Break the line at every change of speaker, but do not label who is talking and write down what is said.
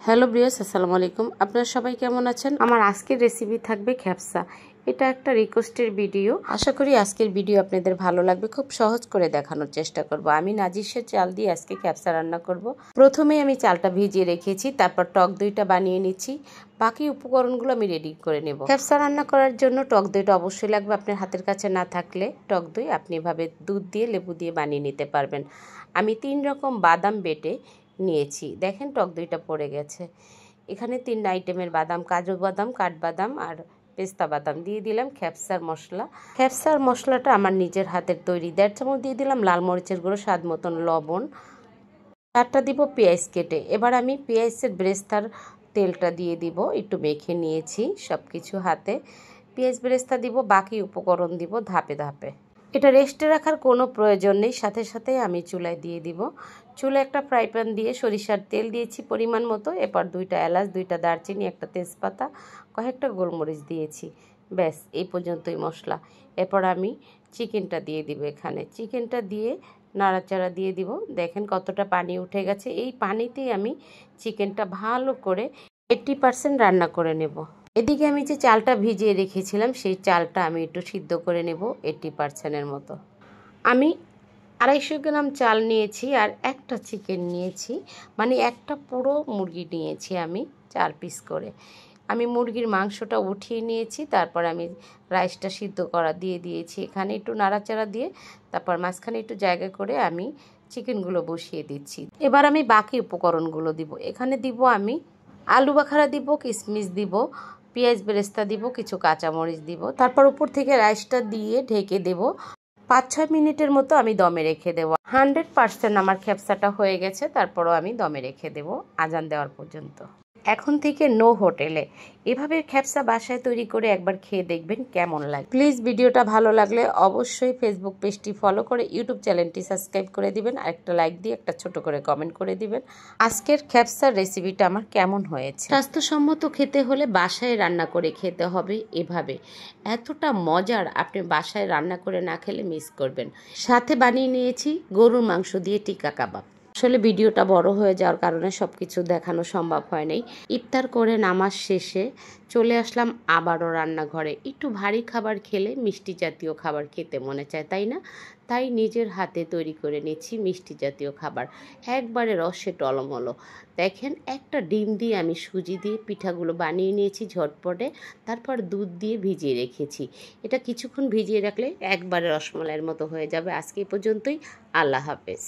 Hello viewers, আসসালামু আলাইকুম। আপনারা সবাই কেমন আছেন? আমার আজকের রেসিপি থাকবে খ্যাপসা। এটা একটা রিকোয়েস্টের ভিডিও। আশা করি আজকের ভিডিও আপনাদের ভালো লাগবে। খুব সহজ করে দেখানোর চেষ্টা করব। আমি নাজিসের চাল দিয়ে আজকে খ্যাপসা রান্না করব। প্রথমেই আমি চালটা ভিজিয়ে রেখেছি, তারপর টক দইটা বানিয়ে নিচ্ছি। বাকি উপকরণগুলো আমি রেডি করে নেব। খ্যাপসা রান্না করার জন্য টক দইটা অবশ্যই লাগবে। আপনার হাতের কাছে না থাকলে টক দই আপনি এভাবে দুধ দিয়ে লেবু দিয়ে বানিয়ে নিতে পারবেন। আমি 3 রকম বাদাম বেটে নিয়েছি। দেখেন টক দইটা পড়ে গেছে। এখানে 3 আইটেমের বাদাম, কাজু বাদাম, কাঠবাদাম আর পেস্তা বাদাম দিয়ে দিলাম খ্যাপসার মশলা। খ্যাপসার মশলাটা আমার নিজের হাতের তৈরি। 1.5 চামচ দিয়ে দিলাম লাল মরিচের গুঁড়ো, স্বাদ মতন লবণ। 4টা দিব পেঁয়াজ কেটে। এবার আমি পেঁয়াজের বেরেস্তার তেলটা দিয়ে দিব। একটু মেখে নিয়েছি সব কিছু হাতে। পেঁয়াজ বেরেস্তা দিব, বাকি উপকরণ দিব ধাপে ধাপে। এটা রেস্টে রাখার কোনো প্রয়োজন নেই, সাথে সাথে আমি চুলায় দিয়ে দিব। চুলায় একটা ফ্রাই প্যান দিয়ে সরিষার তেল দিয়েছি পরিমাণ মতো। এরপর 2টা এলাচ, 2টা দারচিনি, একটা তেজপাতা, কয়েকটা গোলমরিচ দিয়েছি। ব্যাস এই পর্যন্তই মশলা। এরপর আমি চিকেনটা দিয়ে দিব। এখানে চিকেনটা দিয়ে নাড়াচাড়া দিয়ে দিব। দেখেন কতটা পানি উঠে গেছে। এই পানিতেই আমি চিকেনটা ভালো করে 80% রান্না করে নেব। এদিকে আমি যে চালটা ভিজিয়ে রেখেছিলাম সেই চালটা আমি একটু সিদ্ধ করে নেব 80%-এর মতো। আমি 250 গ্রাম চাল নিয়েছি আর একটা চিকেন নিয়েছি, মানে একটা পুরো মুরগি নিয়েছি আমি 4 পিস করে। আমি মুরগির মাংসটা উঠিয়ে নিয়েছি, তারপর আমি রাইসটা সিদ্ধ করা দিয়ে দিয়েছি। এখানে একটু নাড়াচাড়া দিয়ে তারপর মাঝখানে একটু জায়গা করে আমি চিকেনগুলো বসিয়ে দিচ্ছি। এবার আমি বাকি উপকরণগুলো দিব। এখানে দিব আমি আলু বাখারা দিব, কিশমিশ দিব, পেঁয়াজ বেরেস্তা দিব, কিছু কাঁচামরিচ দিব। তারপর উপর থেকে রাইসটা দিয়ে ঢেকে দেব। 5-6 মিনিটের মতো আমি দমে রেখে দেব। 100% আমার খ্যাপসাটা হয়ে গেছে, তারপরও আমি দমে রেখে দেব আজান দেওয়ার পর্যন্ত। এখন থেকে নো হোটেলে। এভাবে খ্যাপসা বাসায় তৈরি করে একবার খেয়ে দেখবেন কেমন লাগে। প্লিজ ভিডিওটা ভালো লাগলে অবশ্যই ফেসবুক পেজটি ফলো করে ইউটিউব চ্যানেলটি সাবস্ক্রাইব করে দিবেন, আর একটা লাইক দিয়ে একটা ছোট করে কমেন্ট করে দিবেন আজকের খ্যাপসার রেসিপিটা আমার কেমন হয়েছে। স্বাস্থ্যসম্মত খেতে হলে বাসায় রান্না করে খেতে হবে এভাবে। এতটা মজার, আপনি বাসায় রান্না করে না খেলে মিস করবেন। সাথে বানিয়ে নিয়েছি গরুর মাংস দিয়ে টিক্কা কাবাব। আসলে ভিডিওটা বড় হয়ে যাওয়ার কারণে সব কিছু দেখানো সম্ভব হয় নাই। ইফতার করে নামাজ শেষে চলে আসলাম আবারও রান্নাঘরে। একটু ভারী খাবার খেলে মিষ্টি জাতীয় খাবার খেতে মনে চায়, তাই না? তাই নিজের হাতে তৈরি করে নিচ্ছি মিষ্টি জাতীয় খাবার, একবারে রসে টলমলো। দেখেন একটা ডিম দিয়ে আমি সুজি দিয়ে পিঠাগুলো বানিয়ে নিয়েছি ঝটপটে, তারপর দুধ দিয়ে ভিজিয়ে রেখেছি। এটা কিছুক্ষণ ভিজিয়ে রাখলে একবারে রসমালাইয়ের মতো হয়ে যাবে। আজকে এই পর্যন্তই। আল্লাহ হাফেজ।